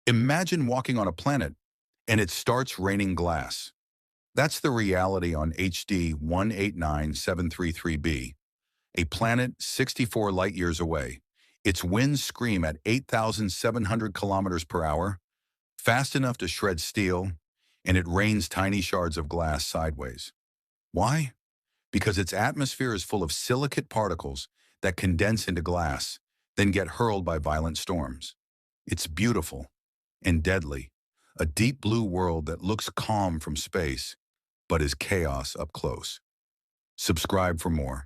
Imagine walking on a planet and it starts raining glass. That's the reality on HD 189733b, a planet 64 light years away. Its winds scream at 8,700 kilometers per hour, fast enough to shred steel, and it rains tiny shards of glass sideways. Why? Because its atmosphere is full of silicate particles that condense into glass, then get hurled by violent storms. It's beautiful and deadly, a deep blue world that looks calm from space, but is chaos up close. Subscribe for more.